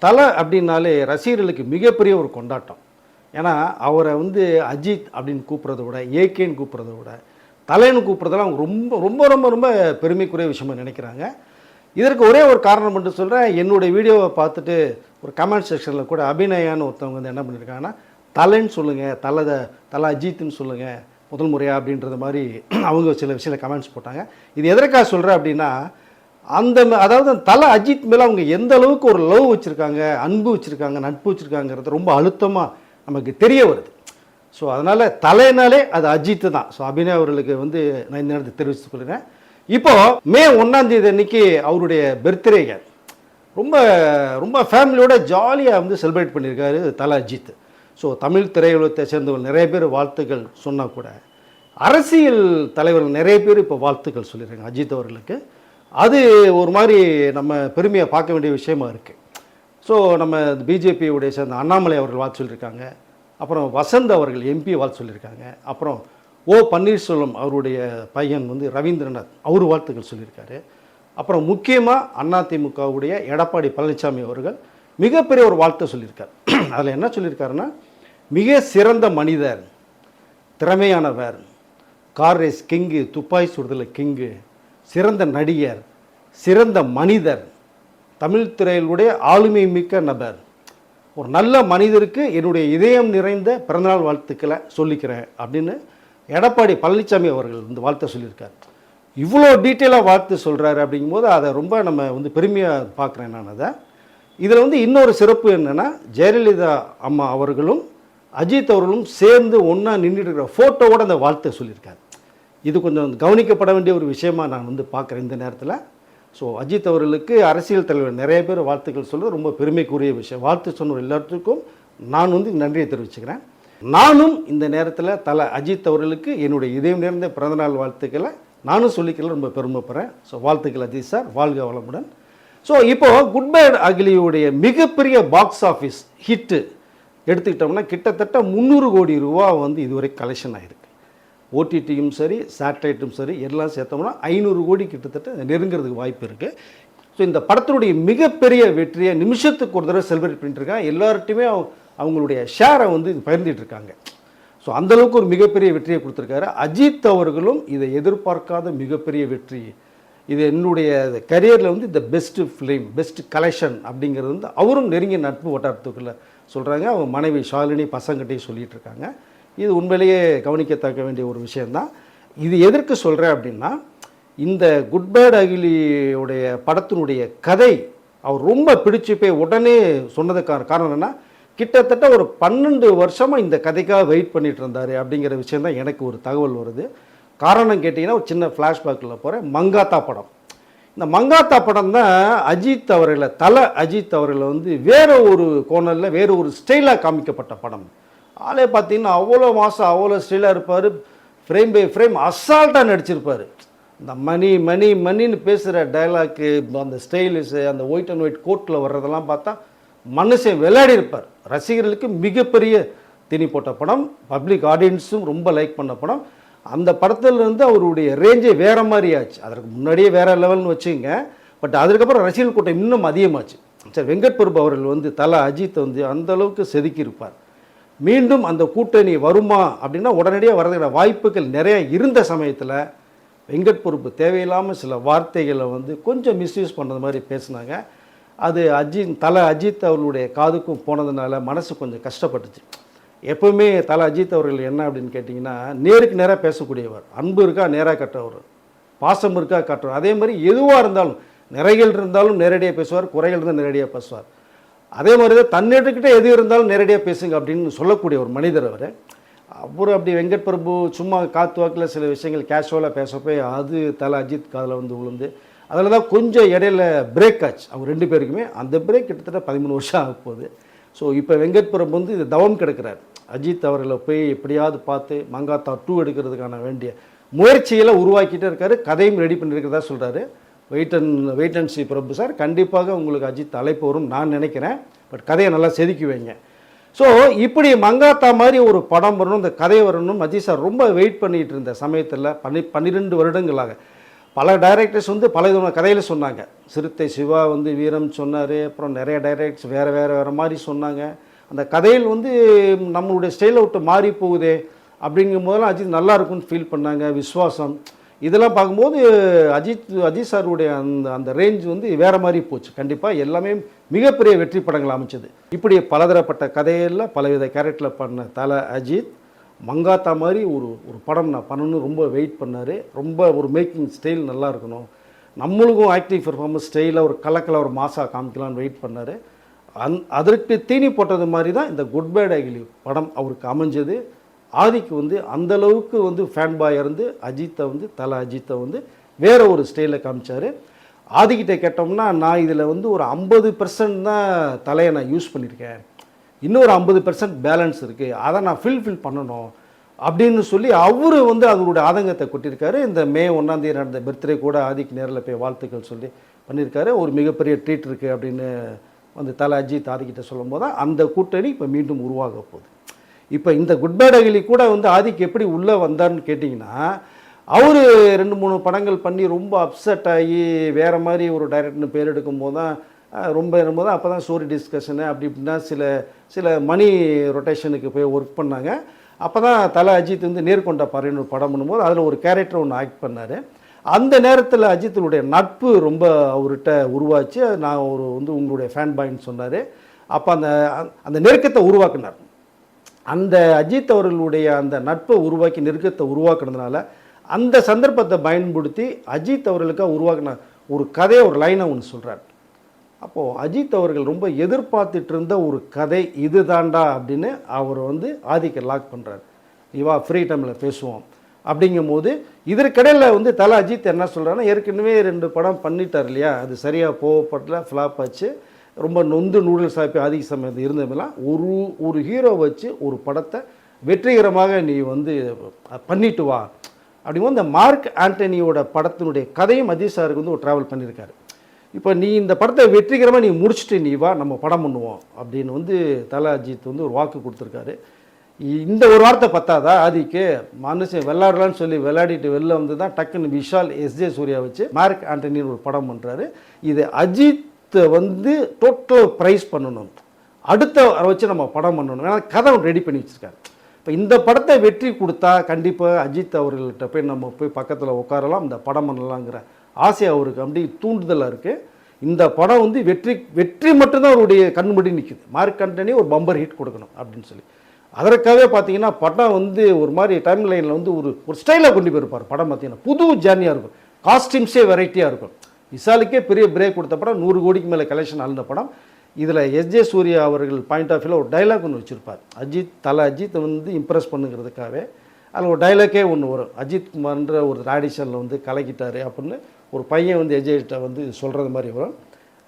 தலை அப்படின்னாலே ரசிகர்களுக்கு மிகப்பெரிய ஒரு கொண்டாட்டம். ஏன்னா அவரை வந்து அஜித் அப்படின்னு கூப்பிட்றத விட, ஏகேன்னு கூப்பிட்றத விட, தலைன்னு கூப்பிட்றதெல்லாம் அவங்க ரொம்ப ரொம்ப ரொம்ப ரொம்ப பெருமைக்குரிய விஷயமா நினைக்கிறாங்க. இதற்கு ஒரே ஒரு காரணம் மட்டும் சொல்கிறேன். என்னுடைய வீடியோவை பார்த்துட்டு ஒரு கமெண்ட் செக்ஷனில் கூட அபிநயான்னு ஒருத்தவங்க வந்து என்ன பண்ணியிருக்காங்கன்னா, தலைன்னு சொல்லுங்கள், தலை அஜித்துன்னு சொல்லுங்கள் முதல் முறையாக அப்படின்றது மாதிரி அவங்க சில விஷயத்தில் கமெண்ட்ஸ் போட்டாங்க. இது எதற்காக சொல்கிறேன் அப்படின்னா, அதாவது தலை அஜித் மேலே அவங்க எந்த அளவுக்கு ஒரு லவ் வச்சுருக்காங்க, அன்பு வச்சுருக்காங்க, நட்பு வச்சுருக்காங்கிறது ரொம்ப அழுத்தமாக நமக்கு தெரிய வருது. ஸோ அதனால் தலைனாலே அது அஜித்து தான். ஸோ அபிநயா அவர்களுக்கு வந்து நான் இந்த நேரத்தை தெரிவித்து கொள்கிறேன். இப்போது மே 1ஆம் தேதி அன்றைக்கி அவருடைய பர்த்டேங்க ரொம்ப ரொம்ப ஃபேமிலியோட ஜாலியாக வந்து செலிப்ரேட் பண்ணியிருக்காரு தலை அஜித். ஸோ தமிழ் திரையுலகத்தை சேர்ந்தவர்கள் நிறைய பேர் வாழ்த்துக்கள் சொன்னால் கூட, அரசியல் தலைவர்கள் நிறைய பேர் இப்போ வாழ்த்துக்கள் சொல்லியிருக்காங்க அஜித் அவர்களுக்கு. அது ஒரு மாதிரி நம்ம பெருமையை பார்க்க வேண்டிய விஷயமா இருக்குது. ஸோ நம்ம பிஜேபியுடைய சேர்ந்த அண்ணாமலை அவர்கள் வாழ்த்து சொல்லியிருக்காங்க. அப்புறம் வசந்த் அவர்கள் எம்பி வாழ்த்து சொல்லியிருக்காங்க. அப்புறம் ஓ பன்னீர்செல்வம் அவருடைய பையன் வந்து ரவீந்திரநாத் அவர் வாழ்த்துக்கள் சொல்லியிருக்காரு. அப்புறம் முக்கியமாக அதிமுகவுடைய எடப்பாடி பழனிசாமி அவர்கள் மிகப்பெரிய ஒரு வாழ்த்து சொல்லியிருக்கார். அதில் என்ன சொல்லியிருக்காருன்னா, மிக சிறந்த மனிதர், திறமையானவர், கார் ரேஸ் கிங்கு, துப்பாக்கி சுடுதல் கிங்கு, சிறந்த நடிகர், சிறந்த மனிதர், தமிழ் திரையுடைய ஆளுமை மிக்க நபர், ஒரு நல்ல மனிதருக்கு என்னுடைய இதயம் நிறைந்த பிறந்தநாள் வாழ்த்துக்களை சொல்லிக்கிறேன் அப்படின்னு எடப்பாடி பழனிசாமி அவர்கள் வந்து வாழ்த்து சொல்லியிருக்கார். இவ்வளோ டீட்டெயிலாக வாழ்த்து சொல்கிறாரு அப்படிங்கும்போது அதை ரொம்ப நம்ம வந்து பெருமையாக பார்க்குறேன் நான். அதை இதில் வந்து இன்னொரு சிறப்பு என்னென்னா, ஜெயலலிதா அம்மா அவர்களும் அஜித் அவர்களும் சேர்ந்து ஒன்றா நின்றுட்டு இருக்கிற ஃபோட்டோவோட அந்த வாழ்த்தை சொல்லியிருக்காரு. இது கொஞ்சம் கவனிக்கப்பட வேண்டிய ஒரு விஷயமாக நான் வந்து பார்க்குறேன் இந்த நேரத்தில். ஸோ அஜித் அவர்களுக்கு அரசியல் தலைவர் நிறைய பேர் வாழ்த்துக்கள் சொல்வது ரொம்ப பெருமைக்குரிய விஷயம். வாழ்த்து சொன்ன எல்லாத்துக்கும் நான் வந்து நன்றியை தெரிவிச்சுக்கிறேன். நானும் இந்த நேரத்தில் தலை அஜித் அவர்களுக்கு என்னுடைய இதயம் நிறைந்த பிறந்தநாள் வாழ்த்துக்களை நானும் சொல்லிக்கல ரொம்ப பெருமைப்படுறேன். ஸோ வாழ்த்துக்கள் அஜித் சார், வாழ்க வளமுடன். ஸோ இப்போது குட் பை அகிலியுடைய மிகப்பெரிய பாக்ஸ் ஆஃபீஸ் ஹிட்டு எடுத்துக்கிட்டோம்னா கிட்டத்தட்ட 300 கோடி ரூபா வந்து இதுவரை கலெக்ஷன் ஆகிருக்கு. ஓடிடியும் சரி, சேட்டலைட்டும் சரி, எல்லாம் சேர்த்தோம்னா 500 கோடி கிட்டத்தட்ட நெருங்கிறதுக்கு வாய்ப்பு இருக்குது. ஸோ இந்த படத்தினுடைய மிகப்பெரிய வெற்றியை நிமிஷத்துக்கு ஒரு தடவை செலிப்ரேட் பண்ணிட்டுருக்காங்க. எல்லார்ட்டையுமே அவங்களுடைய ஷேரை வந்து இது பகிர்ந்துட்டுருக்காங்க. ஸோ அந்தளவுக்கு ஒரு மிகப்பெரிய வெற்றியை கொடுத்துருக்காரு. அஜித் அவர்களும் இதை எதிர்பார்க்காத மிகப்பெரிய வெற்றி. இது என்னுடைய கரியரில் வந்து இந்த பெஸ்ட்டு ஃபிலிம், பெஸ்ட் கலெக்ஷன் அப்படிங்கிறது வந்து அவரும் நெருங்கிய நட்பு வட்டாரத்துக்குள்ளே சொல்கிறாங்க. அவங்க மனைவி ஷாலினி பசங்கிட்டையும் சொல்லிகிட்டு இருக்காங்க. இது உண்மையிலேயே கவனிக்கத்தக்க வேண்டிய ஒரு விஷயந்தான். இது எதற்கு சொல்கிறேன் அப்படின்னா, இந்த குட் பேட் அகிலியுடைய படத்தினுடைய கதை அவர் ரொம்ப பிடிச்சி போய் உடனே சொன்னதுக்கான காரணம் என்னென்னா, கிட்டத்தட்ட ஒரு 12 வருஷமாக இந்த கதைக்காக வெயிட் பண்ணிகிட்டு இருந்தார் அப்படிங்கிற விஷயந்தான் எனக்கு ஒரு தகவல் வருது. காரணம் கேட்டிங்கன்னா, ஒரு சின்ன ஃப்ளாஷ்பேக்கில் போகிறேன். மங்காத்தா படம், இந்த மங்காத்தா படம் தான் அஜித் அவர்களை, தலை அஜித் அவர்களை வந்து வேறு ஒரு கோணலில் வேறு ஒரு ஸ்டைலாக காமிக்கப்பட்ட படம். ஆளே பார்த்தீங்கன்னா அவ்வளோ மாதம் அவ்வளோ ஸ்டைலாக இருப்பார். ஃப்ரேம் பை ஃப்ரேம் அசால்ட்டாக நடிச்சிருப்பார். இந்த மணின்னு பேசுகிற டைலாக்கு, அந்த ஸ்டைலிஸு, அந்த ஒயிட் அண்ட் ஒயிட் கோட்டில் வர்றதெல்லாம் பார்த்தா மனுஷன் விளையாடி இருப்பார். ரசிகர்களுக்கு மிகப்பெரிய திணி போட்ட படம், பப்ளிக் ஆடியன்ஸும் ரொம்ப லைக் பண்ண படம். அந்த படத்துலேருந்து அவருடைய ரேஞ்சே வேறு மாதிரி ஆச்சு. அதற்கு முன்னாடியே வேறு லெவல்னு வச்சுங்க. பட் அதுக்கப்புறம் ரசிகர்கள் கூட்டம் இன்னும் அதிகமாச்சு. சரி, வெங்கட் பிரபு அவர்கள் வந்து தலை அஜித்தை வந்து அந்தளவுக்கு செதுக்கியிருப்பார். மீண்டும் அந்த கூட்டணி வருமா அப்படின்னா உடனடியாக வரதுக்கான வாய்ப்புகள் நிறைய இருந்த சமயத்தில் வெங்கட் பிரபு தேவையில்லாமல் சில வார்த்தைகளை வந்து கொஞ்சம் மிஸ்யூஸ் பண்ணுறது மாதிரி பேசினாங்க. அது தலை அஜித் அவர்களுடைய காதுக்கும் போனதுனால மனசு கொஞ்சம் கஷ்டப்பட்டுச்சு. எப்போவுமே தலை அஜித் அவர்கள் என்ன அப்படின்னு கேட்டிங்கன்னா, நேருக்கு நேராக பேசக்கூடியவர், அன்பு இருக்கா நேராக கட்டுறவர், பாசம் இருக்கா காட்டுறவர். அதே மாதிரி எதுவாக இருந்தாலும் நிறைகள் இருந்தாலும் நேரடியாக பேசுவார், குறைகள் இருந்தால் நேரடியாக பேசுவார். அதே மாதிரி தான் தன்னிட்டுக்கிட்ட எது இருந்தாலும் நேரடியாக பேசுங்க அப்படின்னு சொல்லக்கூடிய ஒரு மனிதர் அவர். அப்புறம் அப்படி வெங்கட் பிரபு சும்மா காத்து வாக்கில் சில விஷயங்கள் கேஷுவலாக பேசப்போய் அது தலை அஜித் காதில் வந்து விழுந்து அதில் தான் கொஞ்சம் இடையில பிரேக் ஆச்சு அவங்க ரெண்டு பேருக்குமே. அந்த பிரேக் கிட்டத்தட்ட 13 வருஷம் ஆக போகுது. ஸோ இப்போ வெங்கட் பிரபு வந்து இது தவம் கிடக்கிறார். அஜித் அவர்களை போய் எப்படியாவது பார்த்து மங்காத்தா 2 எடுக்கிறதுக்கான வேண்டிய முயற்சிகளை உருவாக்கிட்டே இருக்காரு. கதையும் ரெடி பண்ணியிருக்கிறதா சொல்கிறாரு. Wait and see Prabhu sir, கண்டிப்பாக உங்களுக்கு அஜித் அழைப்பு வரும் நான் நினைக்கிறேன். பட் கதையை நல்லா செதுக்கி வைங்க. ஸோ இப்படி மங்காத்தா மாதிரி ஒரு படம் வரணும், இந்த கதை வரணும் அஜித் சார் ரொம்ப வெயிட் பண்ணிகிட்டு இருந்த சமயத்தில் 12 வருடங்களாக பல டைரக்டர்ஸ் வந்து பல விதமான கதையில் சொன்னாங்க. சிறுத்தை சிவா வந்து வீரம் சொன்னார், அப்புறம் நிறைய டைரக்டர்ஸ் வேறு மாதிரி சொன்னாங்க. அந்த கதையில் வந்து நம்மளுடைய ஸ்டைலை விட்டு மாறி போகுதே அப்படிங்கும் போதெல்லாம் அஜித் நல்லா இருக்குன்னு ஃபீல் பண்ணாங்க. விஸ்வாசம் இதெல்லாம் பார்க்கும்போது அஜித் சாருடைய அந்த ரேஞ்ச் வந்து வேறு மாதிரி போச்சு. கண்டிப்பாக எல்லாமே மிகப்பெரிய வெற்றி படங்கள் அமைச்சது. இப்படி பலதரப்பட்ட கதையில் பலவித கேரக்டரில் பண்ண தல அஜித் மங்காத்தா மாதிரி ஒரு படம் நான் பண்ணணும்னு ரொம்ப வெயிட் பண்ணார். ரொம்ப ஒரு மேக்கிங் ஸ்டைல் நல்லா இருக்கணும், நம்மளுக்கும் ஆக்டிங் பெர்ஃபார்மன்ஸ் ஸ்டைலில் ஒரு கலக்கலை ஒரு மாசாக காமிக்கலான்னு வெயிட் பண்ணார். அதற்கு தீனி போட்டது மாதிரி தான் இந்த குட் பேட் அகிலி படம் அவருக்கு அமைஞ்சது. ஆதிக்கு வந்து அந்தளவுக்கு வந்து ஃபேன் பாய் இருந்து அஜித்தை வந்து தல அஜித்தை வந்து வேறு ஒரு ஸ்டைலில் காமிச்சார். ஆதிக்கிட்ட கேட்டோம்னா நான் இதில் வந்து ஒரு 50% தான் தலையை நான் யூஸ் பண்ணியிருக்கேன், இன்னொரு 50% பேலன்ஸ் இருக்குது, அதை நான் ஃபில் பண்ணணும் அப்படின்னு சொல்லி அவர் வந்து அவருடைய ஆதங்கத்தை கொட்டியிருக்காரு. இந்த மே 1ஆம் தேதி நடந்த பர்த்டே கூட ஆதிக்கு நேரில் போய் வாழ்த்துக்கள் சொல்லி பண்ணியிருக்காரு. ஒரு மிகப்பெரிய ட்ரீட் இருக்குது அப்படின்னு வந்து தல அஜித் ஆதிக்கிட்ட சொல்லும் போது தான் அந்த கூட்டணி இப்போ மீண்டும் உருவாக போகுது. இப்போ இந்த குட் பேட் அகிலி கூட வந்து ஆதிக்கு எப்படி உள்ளே வந்தார்னு கேட்டிங்கன்னா, அவர் 2-3 படங்கள் பண்ணி ரொம்ப அப்செட் ஆகி வேறு மாதிரி ஒரு டைரக்டர்னு பேர் எடுக்கும் போது தான் ரொம்ப அப்போ தான் ஸ்டோரி டிஸ்கஷனு அப்படி இப்படின்னா சில மணி ரொட்டேஷனுக்கு போய் ஒர்க் பண்ணாங்க. அப்போ தான் தல அஜித் வந்து நேர்கொண்ட பார்வைன்னு ஒரு படம் பண்ணும்போது அதில் ஒரு கேரக்டர் ஒன்று ஆக்ட் பண்ணார். அந்த நேரத்தில் அஜித்துடைய நட்பு ரொம்ப அவர்கிட்ட உருவாச்சு. நான் வந்து உங்களுடைய ஃபேன் பாயின்னு சொன்னார். அப்போ அந்த நெருக்கத்தை உருவாக்குனார். அந்த அஜித் அவர்களுடைய அந்த நட்பை உருவாக்கி நெருக்கத்தை உருவாக்குனதுனால அந்த சந்தர்ப்பத்தை பயன்படுத்தி அஜித் அவர்களுக்காக உருவாக்கின ஒரு கதையை ஒரு லைனை ஒன்று சொல்கிறார். அப்போது அஜித் அவர்கள் ரொம்ப எதிர்பார்த்துட்டு இருந்த ஒரு கதை இது தாண்டா அப்படின்னு அவர் வந்து ஆதிக்க லாக் பண்ணுறார். இவா ஃப்ரீ டைமில் பேசுவோம் அப்படிங்கும் போது இதற்கிடையில் வந்து தல அஜித் என்ன சொல்கிறாருன்னா, ஏற்கனவே 2 படம் பண்ணிட்டார் இல்லையா, அது சரியாக போகப்படல, ஃப்ளாப் ஆச்சு, ரொம்ப நொந்து நூடுல்ஸ் ஆகி அதிக சமயம் இருந்தவங்களாம் ஒரு ஹீரோ வச்சு ஒரு படத்தை வெற்றிகரமாக நீ வந்து பண்ணிட்டு வா அப்படிங்கும்போது இந்த மார்க் ஆண்டனியோட படத்தினுடைய கதையும் அஜித் சாருக்கு வந்து ஒரு ட்ராவல் பண்ணியிருக்காரு. இப்போ நீ இந்த படத்தை வெற்றிகரமாக நீ முடிச்சுட்டு நீ வா நம்ம படம் பண்ணுவோம் அப்படின்னு வந்து தல அஜித் வந்து ஒரு வாக்கு கொடுத்துருக்காரு. இந்த ஒரு வார்த்தை பத்தாதா ஆதிக்கு மனுஷன் விளையாடலான்னு சொல்லி விளையாடிட்டு வெளில வந்து தான் டக்குன்னு விஷால் எஸ்ஜே சூர்யா வச்சு மார்க் ஆண்டனின்னு ஒரு படம் பண்ணுறாரு. இது அஜித் வந்து டோட்டல் ப்ரைஸ் பண்ணணும், அடுத்த வச்சு நம்ம படம் பண்ணணும், ஏன்னா கதை ரெடி பண்ணி வச்சுருக்காரு. இப்போ இந்த படத்தை வெற்றி கொடுத்தா கண்டிப்பாக அஜித் அவர்கள்ட்ட போய் நம்ம போய் பக்கத்தில் உட்காரலாம், இந்த படம் பண்ணலாங்கிற ஆசை அவருக்கு அப்படி தூண்டுதலாக இருக்குது. இந்த படம் வந்து வெற்றி மட்டும்தான் அவருடைய கண்முடி நிற்குது. மார்க் ஆண்டனி ஒரு பம்பர் ஹிட் கொடுக்கணும் அப்படின்னு சொல்லி அதற்காகவே பார்த்தீங்கன்னா படம் வந்து ஒரு மாதிரி டைம் லைனில் வந்து ஒரு ஸ்டைலாக கொண்டு போயிருப்பார். படம் பார்த்தீங்கன்னா புது ஜேர்னியாக இருக்கும், காஸ்டியூம்ஸே வெரைட்டியாக இருக்கும். விசாலுக்கே பெரிய பிரேக் கொடுத்த படம், 100 கோடிக்கு மேலே கலெக்ஷன் ஆழ்ந்த படம். இதில் எஸ்ஜே சூர்யா அவர்கள் பாயிண்ட் ஆஃப் வியூவில் ஒரு டைலாக் ஒன்று வச்சுருப்பார். தல அஜித் வந்து இம்ப்ரெஸ் பண்ணுங்கிறதுக்காகவே அதில் ஒரு டைலாக்கே ஒன்று வரும். அஜித் குமார்ன்ற ஒரு ஆடிஷனில் வந்து கலக்கிட்டார் அப்படின்னு ஒரு பையன் வந்து எஜேட்ட வந்து சொல்கிறது மாதிரி வரும்.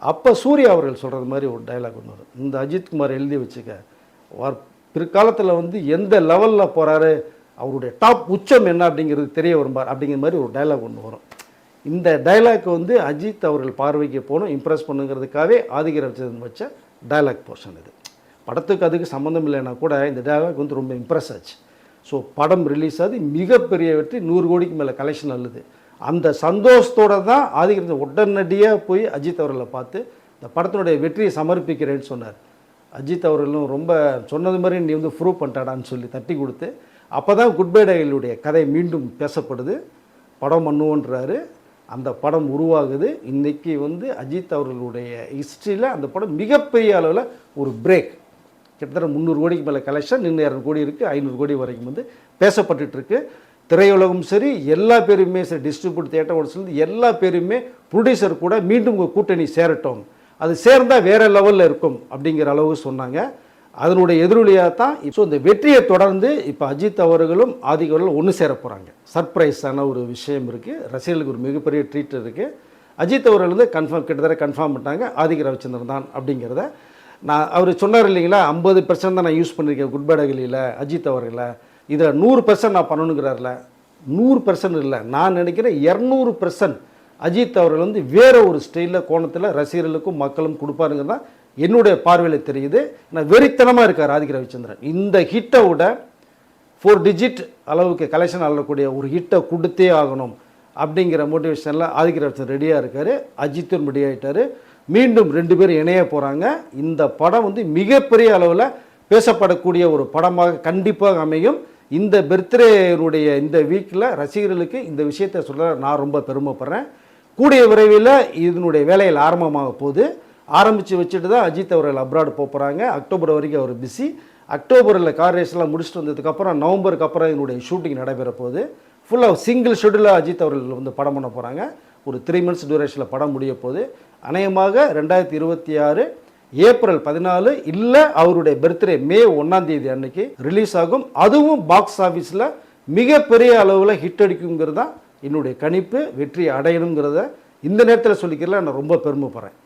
அப்போ சூர்யா அவர்கள் சொல்கிறது மாதிரி ஒரு டைலாக் ஒன்று வரும். இந்த அஜித் குமார் எழுதி வச்சுக்க, பிற்காலத்தில் வந்து எந்த லெவலில் போகிறாரு, அவருடைய டாப் உச்சம் என்ன அப்படிங்கிறது தெரிய வரும்பார் அப்படிங்கிற மாதிரி ஒரு டைலாக் ஒன்று வரும். இந்த டைலாக் வந்து அஜித் அவர்கள் பார்வைக்கு போகணும், இம்ப்ரெஸ் பண்ணுங்கிறதுக்காகவே ஆதிக்க ரவிச்சந்திரன் வச்ச டைலாக் போர்ஷன் இது. படத்துக்கு அதுக்கு சம்மந்தம் இல்லைன்னா கூட இந்த டைலாக் வந்து ரொம்ப இம்ப்ரெஸ் ஆச்சு. ஸோ படம் ரிலீஸ் ஆகுது, மிகப்பெரிய வெற்றி, 100 கோடிக்கு மேலே கலெக்ஷன் அல்லது. அந்த சந்தோஷத்தோடு தான் ஆதிக்க உடனடியாக போய் அஜித் அவர்களை பார்த்து இந்த படத்தினுடைய வெற்றியை சமர்ப்பிக்கிறேன்னு சொன்னார். அஜித் அவர்களும் ரொம்ப சொன்னது மாதிரி நீ வந்து ப்ரூவ் பண்ணிட்டாடான்னு சொல்லி தட்டி கொடுத்து அப்போ தான் குட் பை டேயிலுடைய கதை மீண்டும் பேசப்படுது, படம் பண்ணுவோன்றாரு. அந்த படம் உருவாகுது. இன்றைக்கி வந்து அஜித் அவர்களுடைய ஹிஸ்ட்ரியில் அந்த படம் மிகப்பெரிய அளவில் ஒரு பிரேக், கிட்டத்தட்ட 300 கோடிக்கு மேலே கலெக்ஷன், இன்னும் 200 கோடி இருக்குது, 500 கோடி வரைக்கும் வந்து பேசப்பட்டுருக்கு. திரையுலகம் சரி, எல்லா பேருமே சரி, டிஸ்ட்ரிபியூட் தியேட்டர் ஓடஸ்லேருந்து எல்லா பேருமே ப்ரொடியூசர் கூட மீண்டும் உங்கள் கூட்டணி சேரட்டும், அது சேர்ந்தால் வேறு லெவலில் இருக்கும் அப்படிங்கிற அளவு சொன்னாங்க. அதனுடைய எதிரொலியாக தான் ஸோ இந்த வெற்றியை தொடர்ந்து இப்போ அஜித் அவர்களும் ஆதிக் அவர்களும் ஒன்று சேர போகிறாங்க. சர்ப்ரைஸான ஒரு விஷயம் இருக்குது, ரசிகர்களுக்கு ஒரு மிகப்பெரிய ட்ரீட் இருக்குது. அஜித் அவர்கள் வந்து கிட்டத்தட்ட கன்ஃபார்ம் பண்ணிட்டாங்க ஆதிக்க ரவிச்சந்திரன் தான் அப்படிங்கிறத. அவர் சொன்னார் இல்லைங்களா, 50% தான் நான் யூஸ் பண்ணியிருக்கேன் குட் பை டேயிலில் அஜித் அவர்களை, இதை 100% நான் பண்ணணுங்கிறார்ல. 100% இல்லை, நான் நினைக்கிறேன் 200% அஜித் அவர்கள் வந்து வேறு ஒரு ஸ்டைலில் கோணத்தில் ரசிகர்களுக்கும் மக்களும் கொடுப்பாருங்கிறது தான் என்னுடைய பார்வையில் தெரியுது. நான் வெறித்தனமாக இருக்கார் ஆதிக்க ரவிச்சந்திரன். இந்த ஹிட்டை விட 4 டிஜிட் அளவுக்கு கலெக்ஷன் ஆகக்கூடிய ஒரு ஹிட்டை கொடுத்தே ஆகணும் அப்படிங்கிற மோட்டிவேஷனில் ஆதித்யராஜ் ரெடியாக இருக்கார், அஜித்தும் ரெடி ஆகிட்டார். மீண்டும் 2 பேரும் இணைய போகிறாங்க. இந்த படம் வந்து மிகப்பெரிய அளவில் பேசப்படக்கூடிய ஒரு படமாக கண்டிப்பாக அமையும். இந்த பர்த்டேனுடைய இந்த வீக்கில் ரசிகர்களுக்கு இந்த விஷயத்தை சொல்ல நான் ரொம்ப பெருமைப்படுறேன். கூடிய விரைவில் இதனுடைய வேலையில் ஆரம்பமாக போகுது. ஆரம்பித்து வச்சுட்டு தான் அஜித் அவர்கள் அப்ராடு போகிறாங்க. அக்டோபர் வரைக்கும் அவர் பிஸி. அக்டோபரில் கார் ரேஸ்லாம் முடிச்சுட்டு வந்ததுக்கப்புறம் நவம்பருக்கு அப்புறம் இதனுடைய ஷூட்டிங் நடைபெற போகுது. ஃபுல்லாக சிங்கிள் ஷெட்யூலில் அஜித் அவர்கள் வந்து படம் பண்ண போகிறாங்க. ஒரு 3 months டியூரேஷனில் படம் முடிய போகுது. அநேகமாக 2026 ஏப்ரல் 14 இல்லை அவருடைய பர்த்டே மே 1 அன்னைக்கு ரிலீஸ் ஆகும். அதுவும் பாக்ஸ் ஆஃபீஸில் மிகப்பெரிய அளவில் ஹிட் அடிக்குங்கிறது தான் என்னுடைய கணிப்பு. வெற்றி அடையணுங்கிறத இந்த நேரத்தில் சொல்லிக்கிறதுல நான் ரொம்ப பெருமைப்படுறேன்.